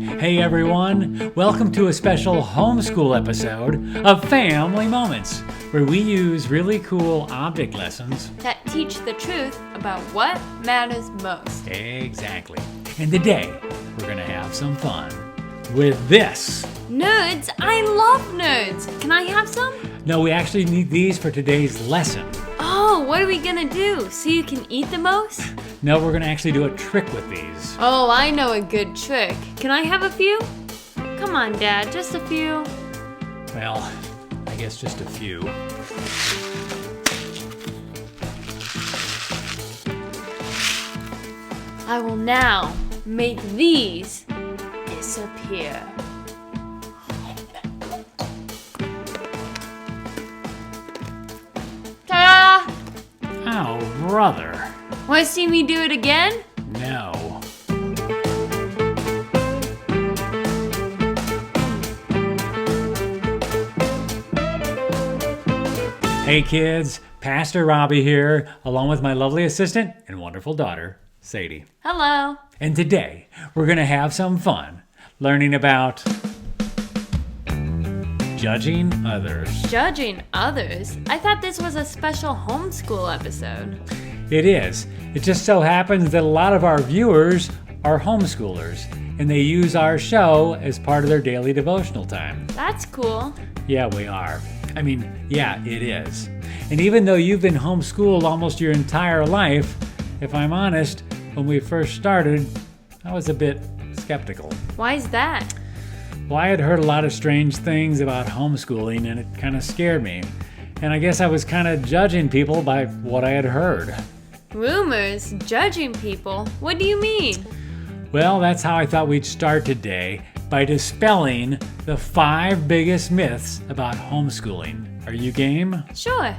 Hey everyone, welcome to a special homeschool episode of Family Moments, where we use really cool object lessons that teach the truth about what matters most. Exactly. And today, we're gonna have some fun with this. Nerds? I love nerds. Can I have some? No, we actually need these for today's lesson. Oh, what are we gonna do? So you can eat the most? No, we're gonna actually do a trick with these. Oh, I know a good trick. Can I have a few? Come on, Dad, just a few. Well, I guess just a few. I will now make these disappear. Ta-da! Oh, brother. Want to see me do it again? No. Hey kids, Pastor Robbie here, along with my lovely assistant and wonderful daughter, Sadie. Hello. And today, we're going to have some fun learning about judging others. Judging others? I thought this was a special homeschool episode. It is. It just so happens that a lot of our viewers are homeschoolers, and they use our show as part of their daily devotional time. That's cool. Yeah, we are. Yeah, it is. And even though you've been homeschooled almost your entire life, if I'm honest, when we first started, I was a bit skeptical. Why is that? Well, I had heard a lot of strange things about homeschooling, and it kind of scared me. And I guess I was kind of judging people by what I had heard. Rumors? Judging people? What do you mean? Well, that's how I thought we'd start today, by dispelling the 5 biggest myths about homeschooling. Are you game? Sure.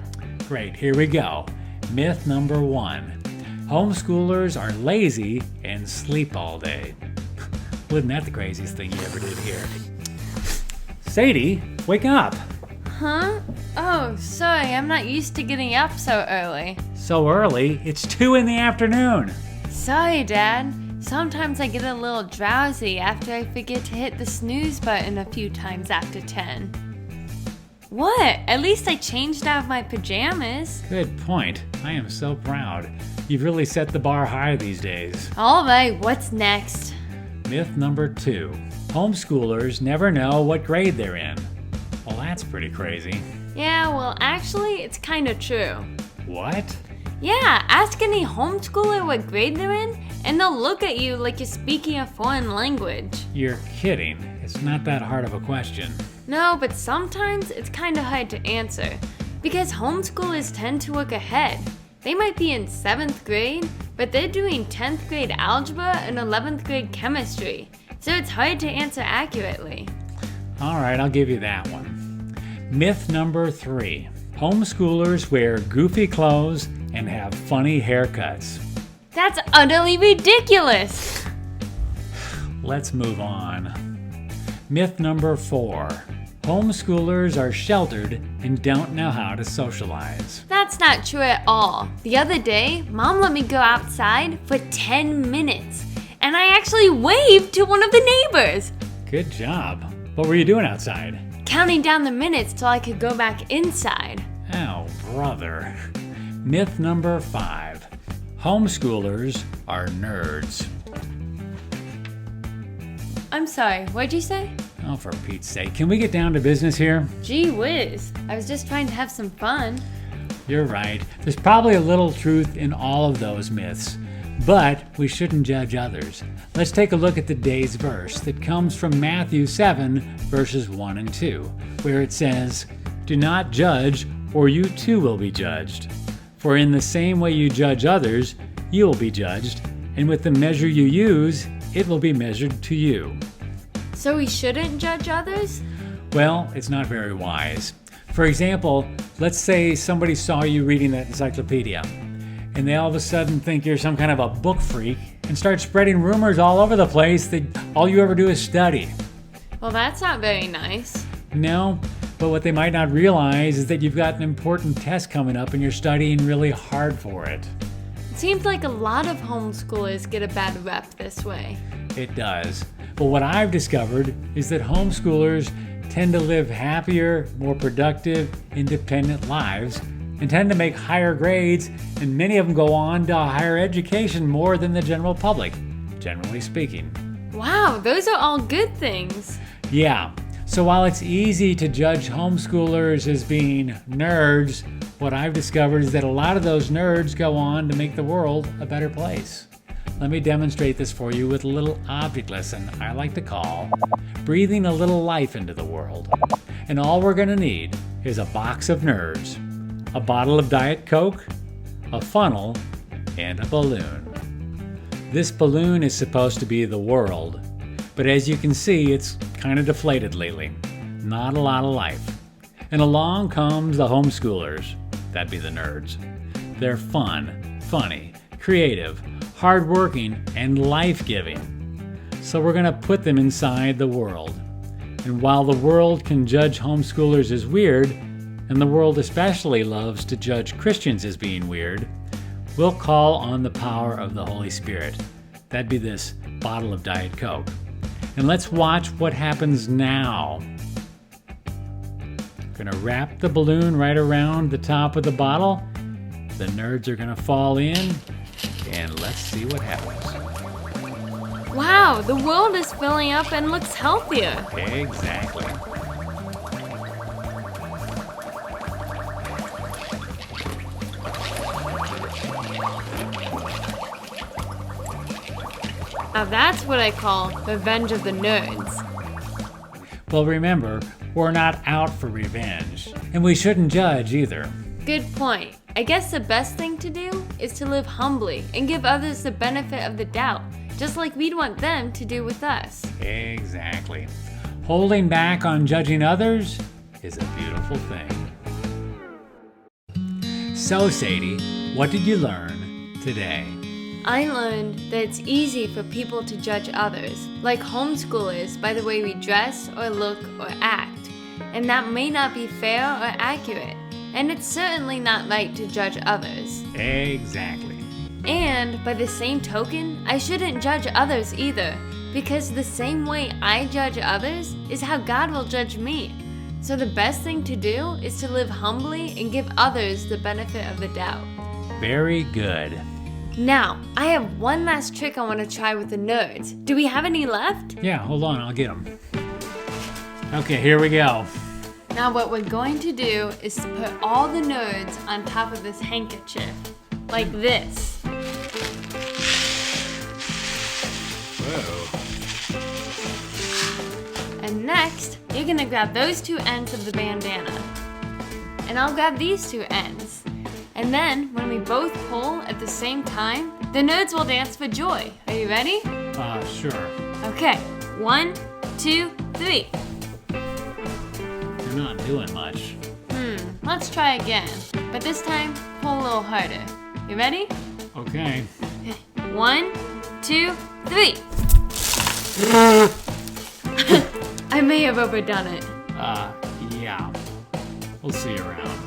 Great, here we go. Myth number 1. Homeschoolers are lazy and sleep all day. Wasn't that the craziest thing you ever did here? Sadie, wake up. Huh? Oh, sorry, I'm not used to getting up so early. So early? It's 2 in the afternoon. Sorry, Dad. Sometimes I get a little drowsy after I forget to hit the snooze button a few times after 10. What? At least I changed out of my pajamas. Good point. I am so proud. You've really set the bar high these days. All right, what's next? Myth number 2. Homeschoolers never know what grade they're in. Well, that's pretty crazy. Yeah, well, actually, it's kind of true. What? Yeah, ask any homeschooler what grade they're in, and they'll look at you like you're speaking a foreign language. You're kidding. It's not that hard of a question. No, but sometimes it's kind of hard to answer, because homeschoolers tend to look ahead. They might be in 7th grade, but they're doing 10th grade algebra and 11th grade chemistry, so it's hard to answer accurately. All right, I'll give you that one. Myth number 3. Homeschoolers wear goofy clothes and have funny haircuts. That's utterly ridiculous! Let's move on. Myth number 4. Homeschoolers are sheltered and don't know how to socialize. That's not true at all. The other day, Mom let me go outside for 10 minutes, and I actually waved to one of the neighbors. Good job. What were you doing outside? Counting down the minutes till I could go back inside. Oh, brother. Myth number 5. Homeschoolers are nerds. I'm sorry, what'd you say? Oh, for Pete's sake. Can we get down to business here? Gee whiz, I was just trying to have some fun. You're right. There's probably a little truth in all of those myths, but we shouldn't judge others. Let's take a look at today's verse that comes from Matthew 7, verses 1 and 2, where it says, "Do not judge, or you too will be judged. For in the same way you judge others, you will be judged, and with the measure you use, it will be measured to you." So we shouldn't judge others? Well, it's not very wise. For example, let's say somebody saw you reading that encyclopedia, and they all of a sudden think you're some kind of a book freak and start spreading rumors all over the place that all you ever do is study. Well, that's not very nice. No, but what they might not realize is that you've got an important test coming up and you're studying really hard for it. It seems like a lot of homeschoolers get a bad rep this way. It does. But what I've discovered is that homeschoolers tend to live happier, more productive, independent lives and tend to make higher grades, and many of them go on to higher education more than the general public, generally speaking. Wow, those are all good things. Yeah, so while it's easy to judge homeschoolers as being nerds, what I've discovered is that a lot of those nerds go on to make the world a better place. Let me demonstrate this for you with a little object lesson I like to call breathing a little life into the world. And all we're gonna need is a box of nerds, a bottle of Diet Coke, a funnel, and a balloon. This balloon is supposed to be the world, but as you can see, it's kind of deflated lately. Not a lot of life. And along comes the homeschoolers. That'd be the nerds. They're fun, funny, creative, hardworking, and life-giving. So we're gonna put them inside the world. And while the world can judge homeschoolers as weird, and the world especially loves to judge Christians as being weird, we'll call on the power of the Holy Spirit. That'd be this bottle of Diet Coke. And let's watch what happens now. Gonna wrap the balloon right around the top of the bottle. The nerds are gonna fall in, and let's see what happens. Wow, the world is filling up and looks healthier. Exactly. Now that's what I call revenge of the nerds. Well, remember, we're not out for revenge, and we shouldn't judge either. Good point. I guess the best thing to do is to live humbly and give others the benefit of the doubt, just like we'd want them to do with us. Exactly. Holding back on judging others is a beautiful thing. So, Sadie, what did you learn today? I learned that it's easy for people to judge others, like homeschoolers, by the way we dress or look or act, and that may not be fair or accurate, and it's certainly not right to judge others. Exactly. And by the same token, I shouldn't judge others either, because the same way I judge others is how God will judge me. So the best thing to do is to live humbly and give others the benefit of the doubt. Very good. Now, I have one last trick I want to try with the nerds. Do we have any left? Yeah, hold on, I'll get them. Okay, here we go. Now what we're going to do is to put all the nerds on top of this handkerchief, like this. Whoa. And next, you're gonna grab those two ends of the bandana. And I'll grab these two ends. And then, when we both pull at the same time, the nerds will dance for joy. Are you ready? Sure. Okay, 1, 2, 3. You're not doing much. Let's try again. But this time, pull a little harder. You ready? Okay. 1, 2, 3. I may have overdone it. Yeah. We'll see you around.